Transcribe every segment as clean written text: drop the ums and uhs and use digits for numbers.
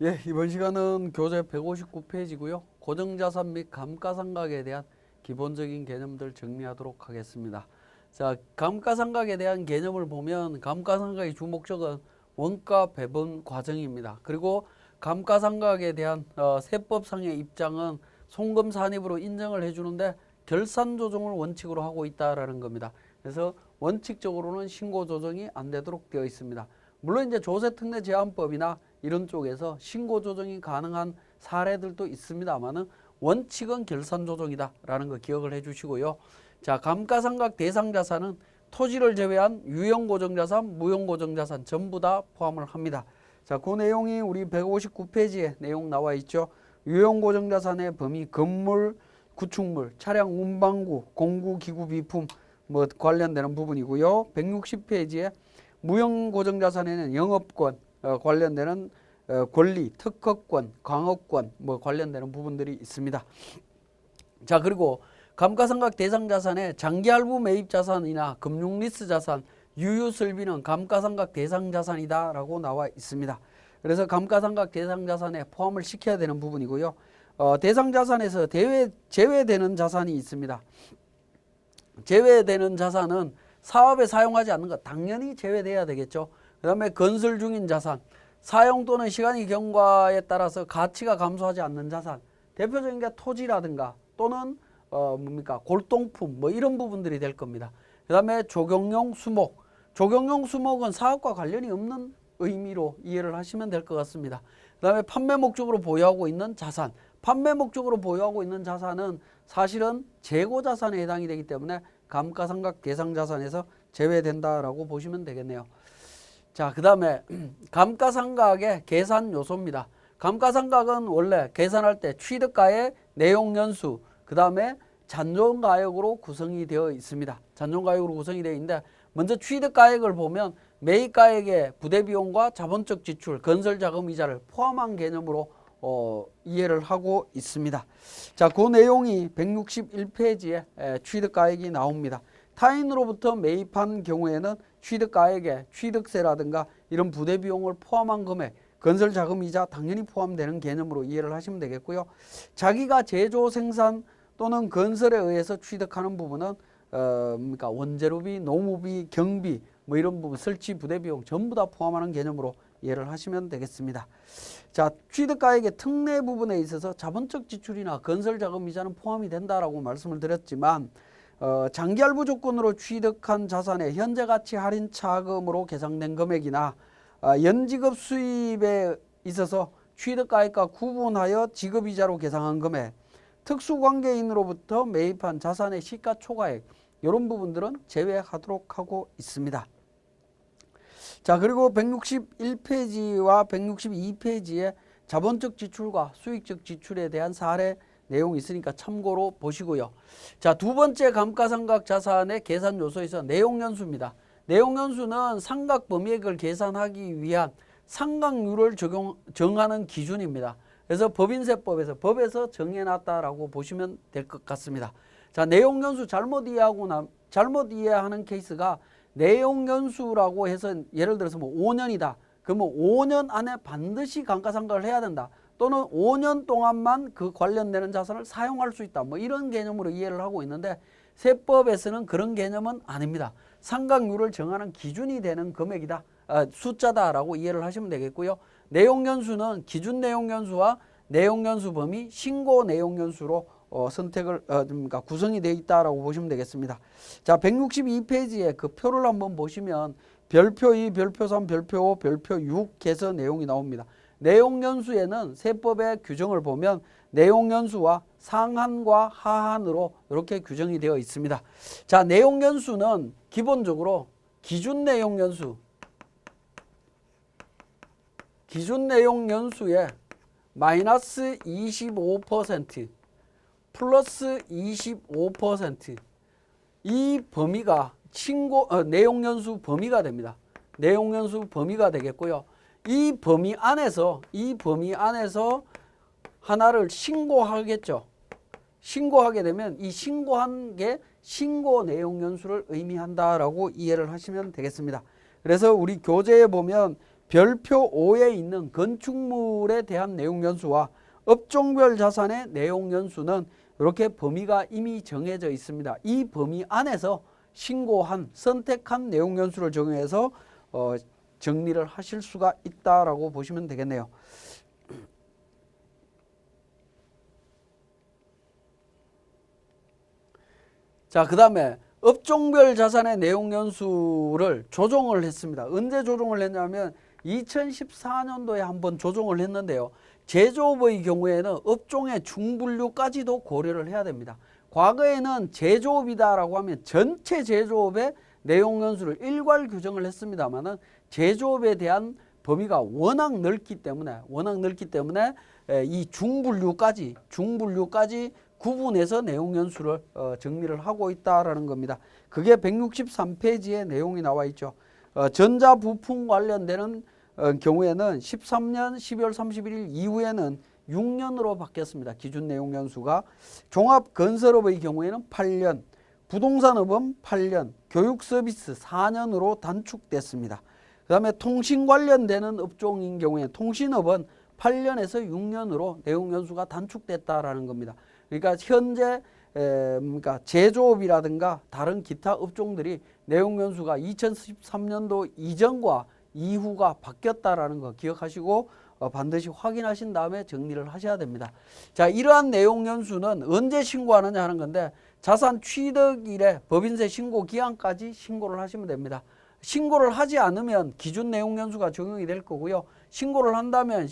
예, 이번 시간은 교재 159페이지고요. 고정자산 및 감가상각에 대한 기본적인 개념들 정리하도록 하겠습니다. 자, 감가상각에 대한 개념을 보면 감가상각의 주목적은 원가 배분 과정입니다. 그리고 감가상각에 대한 세법상의 입장은 송금 산입으로 인정을 해주는데 결산 조정을 원칙으로 하고 있다라는 겁니다. 그래서 원칙적으로는 신고 조정이 안 되도록 되어 있습니다. 물론 이제 조세특례 제한법이나 이런 쪽에서 신고 조정이 가능한 사례들도 있습니다만은 원칙은 결산 조정이다라는 거 기억을 해주시고요. 자, 감가상각 대상 자산은 토지를 제외한 유형 고정자산, 무형 고정자산 전부 다 포함을 합니다. 자, 그 내용이 우리 159페이지에 내용 나와 있죠. 유형 고정자산의 범위 건물, 구축물, 차량 운반구, 공구, 기구, 비품 뭐 관련되는 부분이고요. 160페이지에 무형 고정자산에는 영업권 관련되는 권리, 특허권, 광업권 뭐 관련되는 부분들이 있습니다. 자, 그리고 감가상각 대상 자산에 장기할부 매입 자산이나 금융리스 자산, 유유설비는 감가상각 대상 자산이다라고 나와 있습니다. 그래서 감가상각 대상 자산에 포함을 시켜야 되는 부분이고요. 대상 자산에서 제외되는 자산이 있습니다. 제외되는 자산은 사업에 사용하지 않는 것 당연히 제외돼야 되겠죠. 그 다음에 건설 중인 자산, 사용 또는 시간이 경과에 따라서 가치가 감소하지 않는 자산, 대표적인 게 토지라든가 또는 골동품 뭐 이런 부분들이 될 겁니다. 그 다음에 조경용 수목, 조경용 수목은 사업과 관련이 없는 의미로 이해를 하시면 될 것 같습니다. 그 다음에 판매 목적으로 보유하고 있는 자산, 판매 목적으로 보유하고 있는 자산은 사실은 재고 자산에 해당이 되기 때문에 감가상각 대상 자산에서 제외된다라고 보시면 되겠네요. 자, 그 다음에 감가상각의 계산 요소입니다. 감가상각은 원래 계산할 때 취득가액, 내용연수, 그 다음에 잔존가액으로 구성이 되어 있습니다. 잔존가액으로 구성이 되어 있는데 먼저 취득가액을 보면 매입가액의 부대비용과 자본적 지출, 건설자금이자를 포함한 개념으로 이해를 하고 있습니다. 자, 그 내용이 161페이지에 취득가액이 나옵니다. 타인으로부터 매입한 경우에는 취득가액에 취득세라든가 이런 부대비용을 포함한 금액, 건설자금이자 당연히 포함되는 개념으로 이해를 하시면 되겠고요. 자기가 제조, 생산 또는 건설에 의해서 취득하는 부분은 원재료비, 노무비, 경비 뭐 이런 부분, 설치, 부대비용 전부 다 포함하는 개념으로 이해를 하시면 되겠습니다. 자, 취득가액의 특례 부분에 있어서 자본적 지출이나 건설자금이자는 포함이 된다라고 말씀을 드렸지만 장기할부 조건으로 취득한 자산의 현재가치 할인 차금으로 계상된 금액이나 연지급 수입에 있어서 취득가액과 구분하여 지급이자로 계상한 금액, 특수관계인으로부터 매입한 자산의 시가초과액 이런 부분들은 제외하도록 하고 있습니다. 자, 그리고 161페이지와 162페이지에 자본적 지출과 수익적 지출에 대한 사례 내용이 있으니까 참고로 보시고요. 자, 두 번째 감가상각 자산의 계산 요소에서 내용연수입니다. 내용연수는 상각 범위액을 계산하기 위한 상각률을 정하는 기준입니다. 그래서 법인세법에서 법에서 정해놨다라고 보시면 될 것 같습니다. 자, 내용연수 잘못 이해하는 케이스가 내용연수라고 해서 예를 들어서 뭐 5년이다. 그러면 5년 안에 반드시 감가상각을 해야 된다. 또는 5년 동안만 그 관련되는 자산을 사용할 수 있다. 뭐 이런 개념으로 이해를 하고 있는데 세법에서는 그런 개념은 아닙니다. 상각률을 정하는 기준이 되는 금액이다. 숫자다라고 이해를 하시면 되겠고요. 내용연수는 기준 내용연수와 내용연수 범위, 신고 내용연수로 구성이 되어 있다라고 보시면 되겠습니다. 자, 162페이지에 그 표를 한번 보시면 별표 2, 별표 3, 별표 5, 별표 6에서 내용이 나옵니다. 내용연수에는 세법의 규정을 보면 내용연수와 상한과 하한으로 이렇게 규정이 되어 있습니다. 자, 내용연수는 기본적으로 기준 내용연수에 마이너스 25% 플러스 25% 이 범위가 내용연수 범위가 됩니다. 내용연수 범위가 되겠고요. 이 범위 안에서 하나를 신고하겠죠. 신고하게 되면 이 신고한 게 신고 내용연수를 의미한다라고 이해를 하시면 되겠습니다. 그래서 우리 교재에 보면 별표 5에 있는 건축물에 대한 내용연수와 업종별 자산의 내용연수는 이렇게 범위가 이미 정해져 있습니다. 이 범위 안에서 신고한 선택한 내용연수를 적용해서 정리를 하실 수가 있다라고 보시면 되겠네요. 자, 그 다음에 업종별 자산의 내용연수를 조정을 했습니다. 언제 조정을 했냐면 2014년도에 한번 조정을 했는데요. 제조업의 경우에는 업종의 중분류까지도 고려를 해야 됩니다. 과거에는 제조업이다라고 하면 전체 제조업의 내용연수를 일괄 규정을 했습니다만은 제조업에 대한 범위가 워낙 넓기 때문에 이 중분류까지 구분해서 내용연수를 정리를 하고 있다라는 겁니다. 그게 163페이지에 내용이 나와 있죠. 전자부품 관련되는 경우에는 13년 12월 31일 이후에는 6년으로 바뀌었습니다. 기준 내용연수가. 종합건설업의 경우에는 8년, 부동산업은 8년, 교육서비스 4년으로 단축됐습니다. 그 다음에 통신 관련되는 업종인 경우에 통신업은 8년에서 6년으로 내용연수가 단축됐다라는 겁니다. 그러니까 현재 그러니까 제조업이라든가 다른 기타 업종들이 내용연수가 2013년도 이전과 이후가 바뀌었다라는 거 기억하시고 반드시 확인하신 다음에 정리를 하셔야 됩니다. 자, 이러한 내용연수는 언제 신고하느냐 하는 건데 자산 취득일에 법인세 신고 기한까지 신고를 하시면 됩니다. 신고를 하지 않으면 기준 내용연수가 적용이 될 거고요. 신고를 한다면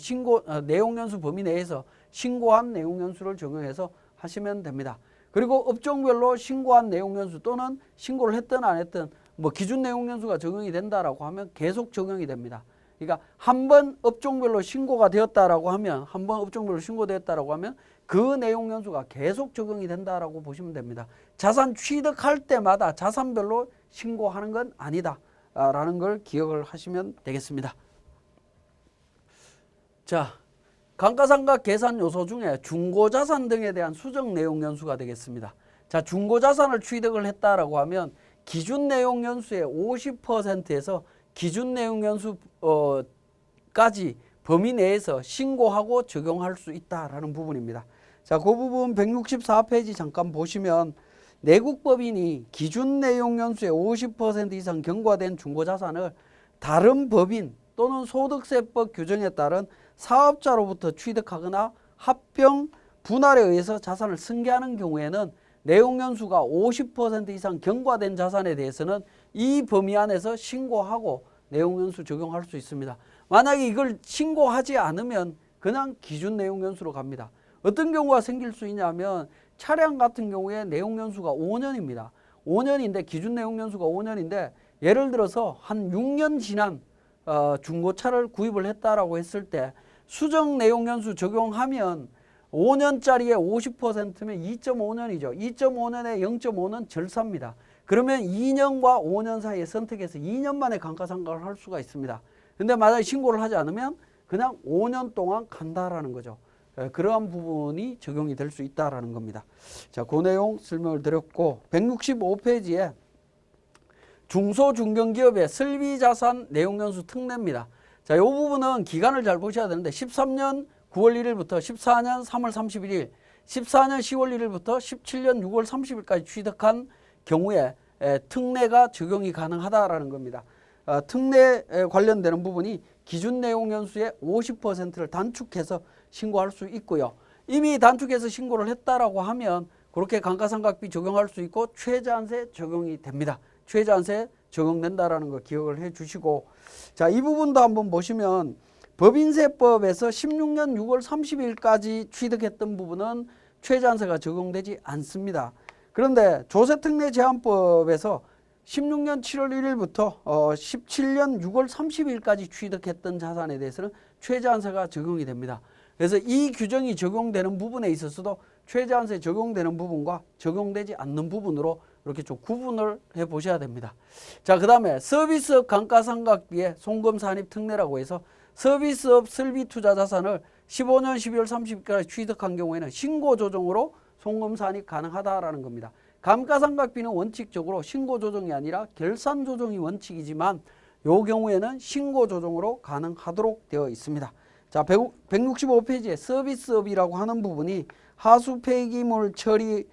내용연수 범위 내에서 신고한 내용연수를 적용해서 하시면 됩니다. 그리고 업종별로 신고한 내용연수 또는 신고를 했든 안 했든 기준 내용연수가 적용이 된다라고 하면 계속 적용이 됩니다. 그러니까 한번 업종별로 신고가 되었다라고 하면 그 내용연수가 계속 적용이 된다라고 보시면 됩니다. 자산 취득할 때마다 자산별로 신고하는 건 아니다라는 걸 기억을 하시면 되겠습니다. 자, 감가상각 계산 요소 중에 중고자산 등에 대한 수정 내용연수가 되겠습니다. 자, 중고자산을 취득을 했다라고 하면 기준 내용연수의 50%에서 기준 내용연수까지 범위 내에서 신고하고 적용할 수 있다라는 부분입니다. 자, 그 부분 164페이지 잠깐 보시면 내국법인이 기준 내용연수의 50% 이상 경과된 중고자산을 다른 법인 또는 소득세법 규정에 따른 사업자로부터 취득하거나 합병, 분할에 의해서 자산을 승계하는 경우에는 내용연수가 50% 이상 경과된 자산에 대해서는 이 범위 안에서 신고하고 내용연수 적용할 수 있습니다. 만약에 이걸 신고하지 않으면 그냥 기준 내용연수로 갑니다. 어떤 경우가 생길 수 있냐면 차량 같은 경우에 내용연수가 5년입니다. 5년인데 기준 내용연수가 5년인데 예를 들어서 한 6년 지난 중고차를 구입을 했다라고 했을 때 수정 내용연수 적용하면 5년짜리에 50%면 2.5년이죠. 2.5년에 0.5는 절사입니다. 그러면 2년과 5년 사이에 선택해서 2년 만에 감가상각을 할 수가 있습니다. 근데 만약에 신고를 하지 않으면 그냥 5년 동안 간다라는 거죠. 그러한 부분이 적용이 될 수 있다라는 겁니다. 자, 그 내용 설명을 드렸고 165페이지에 중소중견기업의 설비자산 내용연수 특례입니다. 자, 이 부분은 기간을 잘 보셔야 되는데 13년 9월 1일부터 14년 3월 31일, 14년 10월 1일부터 17년 6월 30일까지 취득한 경우에 특례가 적용이 가능하다라는 겁니다. 특례에 관련되는 부분이 기준 내용연수의 50%를 단축해서 신고할 수 있고요. 이미 단축해서 신고를 했다라고 하면 그렇게 감가상각비 적용할 수 있고 최저한세 적용이 됩니다. 최저한세 적용된다라는 거 기억을 해 주시고, 자, 이 부분도 한번 보시면 법인세법에서 16년 6월 30일까지 취득했던 부분은 최저한세가 적용되지 않습니다. 그런데 조세특례제한법에서 16년 7월 1일부터 17년 6월 30일까지 취득했던 자산에 대해서는 최저한세가 적용이 됩니다. 그래서 이 규정이 적용되는 부분에 있어서도 최저한세 적용되는 부분과 적용되지 않는 부분으로 이렇게 좀 구분을 해 보셔야 됩니다. 자, 그 다음에 서비스업 감가상각비의 송금산입 특례라고 해서 서비스업 설비투자자산을 15년 12월 30일까지 취득한 경우에는 신고조정으로 송금산입 가능하다라는 겁니다. 감가상각비는 원칙적으로 신고조정이 아니라 결산조정이 원칙이지만 요 경우에는 신고 조정으로 가능하도록 되어 있습니다. 자, 165페이지에 서비스업이라고 하는 부분이 하수 폐기물 처리,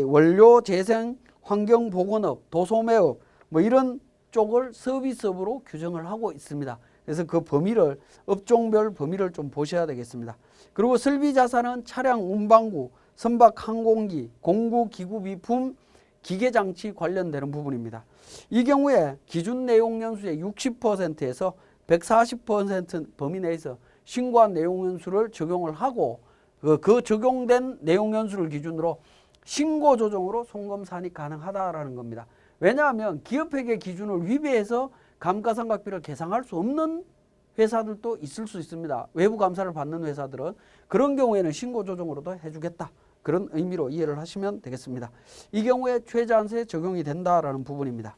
원료 재생, 환경보건업, 도소매업 뭐 이런 쪽을 서비스업으로 규정을 하고 있습니다. 그래서 그 범위를 업종별 범위를 좀 보셔야 되겠습니다. 그리고 설비자산은 차량 운반구, 선박 항공기, 공구 기구 비품, 기계장치 관련되는 부분입니다. 이 경우에 기준 내용 연수의 60%에서 140% 범위 내에서 신고한 내용 연수를 적용을 하고 그 적용된 내용 연수를 기준으로 신고 조정으로 송금 산입 가능하다라는 겁니다. 왜냐하면 기업회계 기준을 위배해서 감가상각비를 계상할 수 없는 회사들도 있을 수 있습니다. 외부 감사를 받는 회사들은 그런 경우에는 신고 조정으로도 해주겠다. 그런 의미로 이해를 하시면 되겠습니다. 이 경우에 최저한세 적용이 된다라는 부분입니다.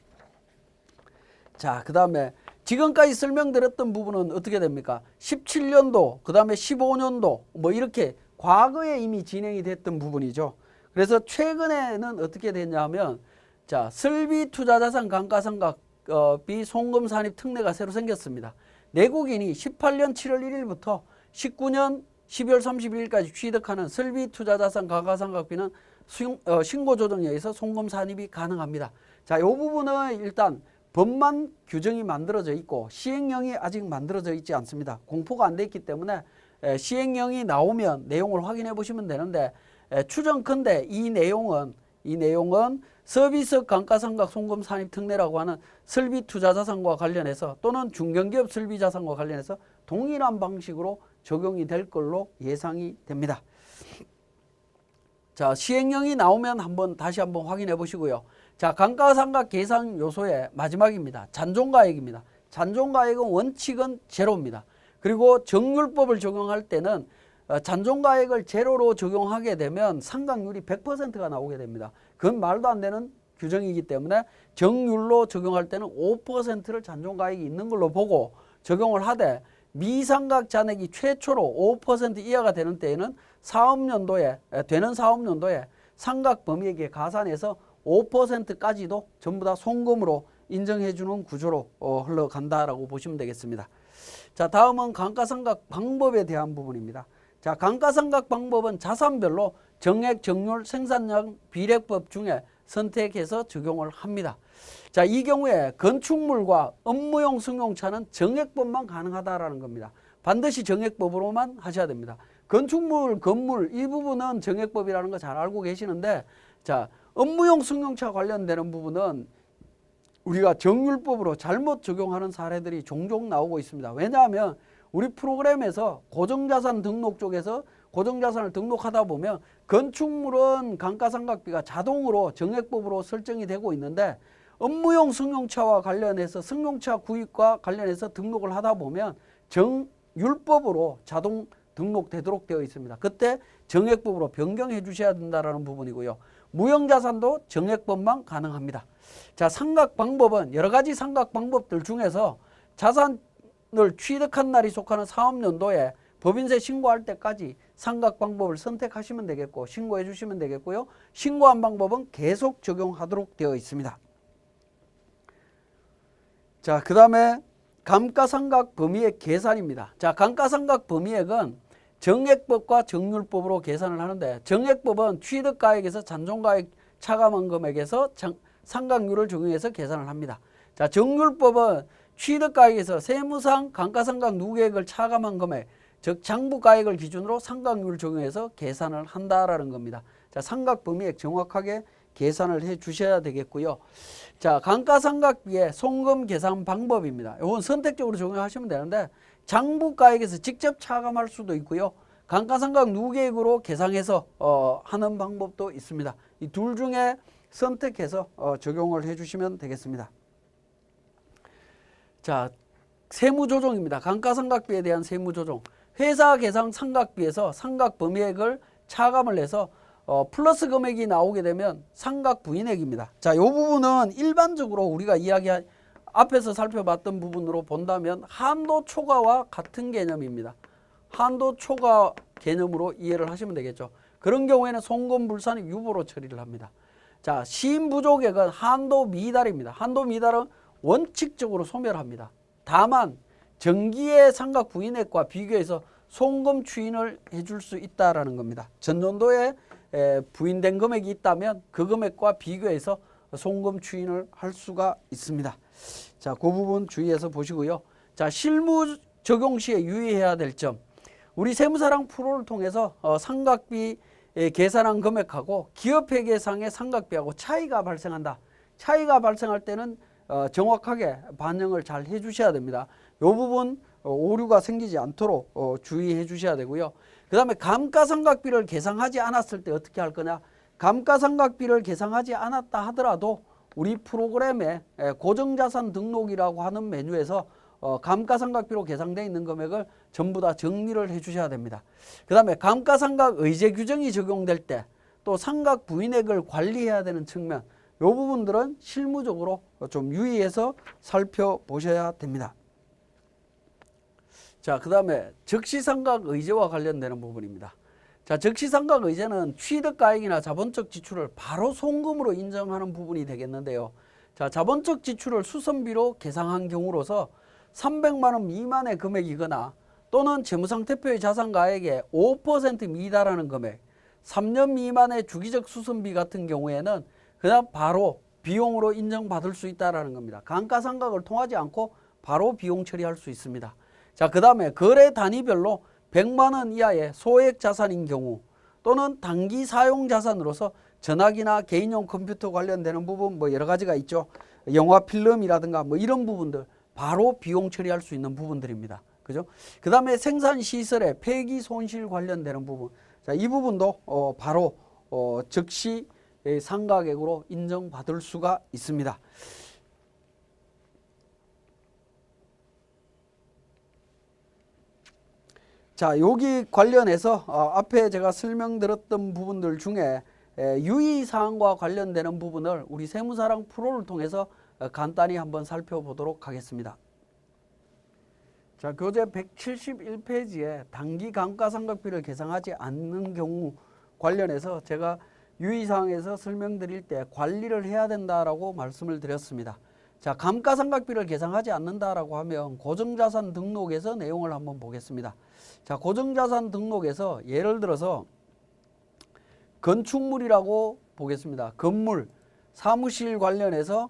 자, 그 다음에 지금까지 설명드렸던 부분은 어떻게 됩니까? 17년도, 그 다음에 15년도 뭐 이렇게 과거에 이미 진행이 됐던 부분이죠. 그래서 최근에는 어떻게 됐냐면 자, 설비투자자산 감가상각비 송금 산입 특례가 새로 생겼습니다. 내국인이 18년 7월 1일부터 19년 12월 31일까지 취득하는 설비투자자산 감가상각비는 신고 조정에 의해서 송금 산입이 가능합니다. 자, 이 부분은 일단 법만 규정이 만들어져 있고 시행령이 아직 만들어져 있지 않습니다. 공포가 안 돼 있기 때문에 시행령이 나오면 내용을 확인해 보시면 되는데 추정컨대 이 내용은 서비스 감가상각 송금 산입 특례라고 하는 설비투자자산과 관련해서 또는 중견기업 설비자산과 관련해서 동일한 방식으로 적용이 될 걸로 예상이 됩니다. 자, 시행령이 나오면 다시 한번 확인해 보시고요. 자, 감가상각 계산 요소의 마지막입니다. 잔존가액입니다. 잔존가액은 원칙은 제로입니다. 그리고 정률법을 적용할 때는 잔존가액을 제로로 적용하게 되면 상각률이 100%가 나오게 됩니다. 그건 말도 안 되는 규정이기 때문에 정률로 적용할 때는 5%를 잔존가액이 있는 걸로 보고 적용을 하되 미상각 잔액이 최초로 5% 이하가 되는 때에는 사업연도에 상각 범위액에 가산해서 5%까지도 전부 다 송금으로 인정해주는 구조로 흘러간다라고 보시면 되겠습니다. 자, 다음은 감가상각 방법에 대한 부분입니다. 자, 감가상각 방법은 자산별로 정액, 정률, 생산량, 비례법 중에 선택해서 적용을 합니다. 자, 이 경우에 건축물과 업무용 승용차는 정액법만 가능하다라는 겁니다. 반드시 정액법으로만 하셔야 됩니다. 건축물, 건물 일부분은 정액법이라는 거 잘 알고 계시는데 자, 업무용 승용차 관련되는 부분은 우리가 정률법으로 잘못 적용하는 사례들이 종종 나오고 있습니다. 왜냐하면 우리 프로그램에서 고정자산 등록 쪽에서 고정자산을 등록하다 보면 건축물은 감가상각비가 자동으로 정액법으로 설정이 되고 있는데 업무용 승용차와 관련해서 승용차 구입과 관련해서 등록을 하다 보면 정율법으로 자동 등록되도록 되어 있습니다. 그때 정액법으로 변경해 주셔야 된다는 부분이고요. 무형자산도 정액법만 가능합니다. 자, 상각 방법은 여러 가지 상각 방법들 중에서 자산을 취득한 날이 속하는 사업연도에 법인세 신고할 때까지 상각 방법을 선택하시면 되겠고 신고해 주시면 되겠고요. 신고한 방법은 계속 적용하도록 되어 있습니다. 자, 그 다음에 감가상각 범위액 계산입니다. 자, 감가상각 범위액은 정액법과 정률법으로 계산을 하는데 정액법은 취득가액에서 잔존가액 차감한 금액에서 상각률을 적용해서 계산을 합니다. 자, 정률법은 취득가액에서 세무상 감가상각 누계액을 차감한 금액, 즉 장부가액을 기준으로 상각률을 적용해서 계산을 한다라는 겁니다. 자, 상각 범위액 정확하게 계산을 해 주셔야 되겠고요. 자, 감가상각비의 송금 계산 방법입니다. 이건 선택적으로 적용하시면 되는데 장부가액에서 직접 차감할 수도 있고요. 감가상각 누계액으로 계산해서 하는 방법도 있습니다. 이 둘 중에 선택해서 적용을 해주시면 되겠습니다. 자, 세무조정입니다. 감가상각비에 대한 세무조정. 회사 계상 상각비에서 상각 범위액을 차감을 해서 플러스 금액이 나오게 되면 상각 부인액입니다. 자, 이 부분은 일반적으로 우리가 앞에서 살펴봤던 부분으로 본다면 한도 초과와 같은 개념입니다. 한도 초과 개념으로 이해를 하시면 되겠죠. 그런 경우에는 송금 불산입 유보로 처리를 합니다. 자, 시인 부족액은 한도 미달입니다. 한도 미달은 원칙적으로 소멸합니다. 다만 정기의 삼각 부인액과 비교해서 송금 추인을 해줄 수 있다라는 겁니다. 전년도에 부인된 금액이 있다면 그 금액과 비교해서 송금 추인을 할 수가 있습니다. 자, 그 부분 주의해서 보시고요. 자, 실무 적용 시에 유의해야 될 점. 우리 세무사랑 프로를 통해서 삼각비 계산한 금액하고 기업회계상의 삼각비하고 차이가 발생한다. 차이가 발생할 때는 정확하게 반영을 잘 해주셔야 됩니다. 이 부분 오류가 생기지 않도록 주의해 주셔야 되고요. 그 다음에 감가상각비를 계상하지 않았을 때 어떻게 할 거냐. 감가상각비를 계상하지 않았다 하더라도 우리 프로그램에 고정자산 등록이라고 하는 메뉴에서 감가상각비로 계상되어 있는 금액을 전부 다 정리를 해 주셔야 됩니다. 그 다음에 감가상각 의제 규정이 적용될 때 또 상각 부인액을 관리해야 되는 측면, 이 부분들은 실무적으로 좀 유의해서 살펴보셔야 됩니다. 자, 그 다음에 적시상각 의제와 관련되는 부분입니다. 자, 적시상각 의제는 취득가액이나 자본적 지출을 바로 송금으로 인정하는 부분이 되겠는데요. 자, 자본적 지출을 수선비로 계상한 경우로서 300만 원 미만의 금액이거나 또는 재무상태표의 자산가액의 5% 미달하는 금액, 3년 미만의 주기적 수선비 같은 경우에는 그냥 바로 비용으로 인정받을 수 있다는 겁니다. 감가상각을 통하지 않고 바로 비용 처리할 수 있습니다. 자, 그 다음에 거래 단위별로 100만 원 이하의 소액 자산인 경우 또는 단기 사용 자산으로서 전화기나 개인용 컴퓨터 관련되는 부분 뭐 여러 가지가 있죠. 영화 필름이라든가 뭐 이런 부분들 바로 비용 처리할 수 있는 부분들입니다. 그죠? 그 다음에 생산시설의 폐기 손실 관련되는 부분. 자, 이 부분도 바로 즉시 상각액으로 인정받을 수가 있습니다. 자, 여기 관련해서 앞에 제가 설명드렸던 부분들 중에 유의사항과 관련되는 부분을 우리 세무사랑 프로를 통해서 간단히 한번 살펴보도록 하겠습니다. 자, 교재 171페이지에 단기 감가상각비를 계상하지 않는 경우 관련해서 제가 유의사항에서 설명드릴 때 관리를 해야 된다라고 말씀을 드렸습니다. 자, 감가상각비를 계상하지 않는다라고 하면 고정자산 등록에서 내용을 한번 보겠습니다. 자, 고정자산 등록에서 예를 들어서 건축물이라고 보겠습니다. 건물, 사무실 관련해서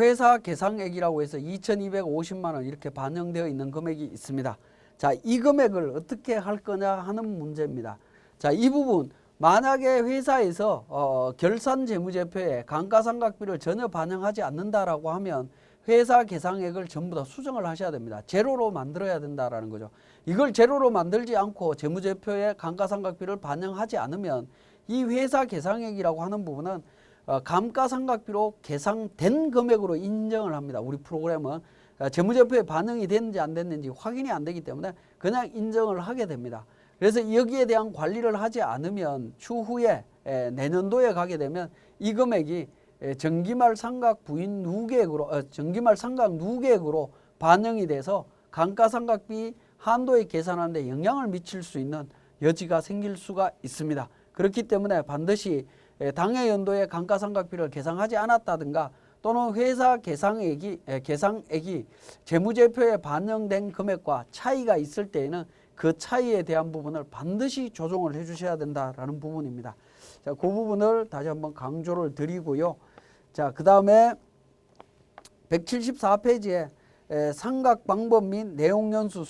회사 계상액이라고 해서 2,250만 원 이렇게 반영되어 있는 금액이 있습니다. 자, 이 금액을 어떻게 할 거냐 하는 문제입니다. 자, 이 부분 만약에 회사에서 결산재무제표에 감가상각비를 전혀 반영하지 않는다라고 하면 회사 계상액을 전부 다 수정을 하셔야 됩니다. 제로로 만들어야 된다라는 거죠. 이걸 제로로 만들지 않고 재무제표에 감가상각비를 반영하지 않으면 이 회사 계상액이라고 하는 부분은 감가상각비로 계상된 금액으로 인정을 합니다. 우리 프로그램은 재무제표에 반영이 됐는지 안 됐는지 확인이 안 되기 때문에 그냥 인정을 하게 됩니다. 그래서 여기에 대한 관리를 하지 않으면 추후에 내년도에 가게 되면 이 금액이 정기말 상각 부인 누계액으로 정기말 상각 누계액으로 반영이 돼서 감가상각비 한도에 계산하는 데 영향을 미칠 수 있는 여지가 생길 수가 있습니다. 그렇기 때문에 반드시 당해 연도에 감가상각비를 계상하지 않았다든가 또는 회사 계상액이 재무제표에 반영된 금액과 차이가 있을 때에는 그 차이에 대한 부분을 반드시 조정을 해 주셔야 된다라는 부분입니다. 자, 그 부분을 다시 한번 강조를 드리고요. 자, 그 다음에 174페이지에 상각 방법 및 내용연수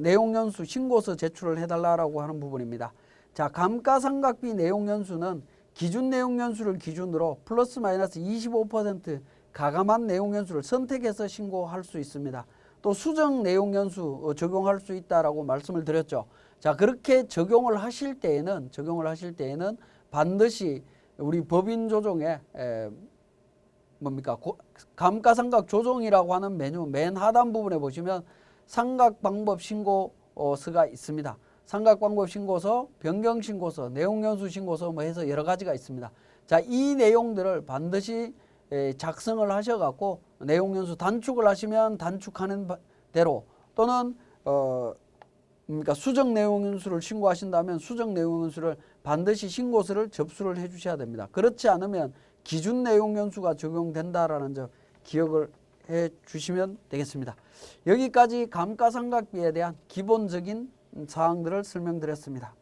내용연수 신고서 제출을 해달라고 하는 부분입니다. 자, 감가상각비 내용연수는 기준 내용연수를 기준으로 플러스 마이너스 25% 가감한 내용연수를 선택해서 신고할 수 있습니다. 또 수정 내용연수 적용할 수 있다라고 말씀을 드렸죠. 자, 그렇게 적용을 하실 때에는 반드시 우리 법인 조정에 감가상각 조정이라고 하는 메뉴 맨 하단 부분에 보시면 상각방법 신고서가 있습니다. 상각방법 신고서, 변경신고서, 내용연수 신고서 뭐 해서 여러 가지가 있습니다. 자, 이 내용들을 반드시 작성을 하셔갖고 내용연수 단축을 하시면 단축하는 대로 또는 수정 내용연수를 신고하신다면 수정 내용연수를 반드시 신고서를 접수를 해 주셔야 됩니다. 그렇지 않으면 기준 내용연수가 적용된다라는 점 기억을 해 주시면 되겠습니다. 여기까지 감가상각비에 대한 기본적인 사항들을 설명드렸습니다.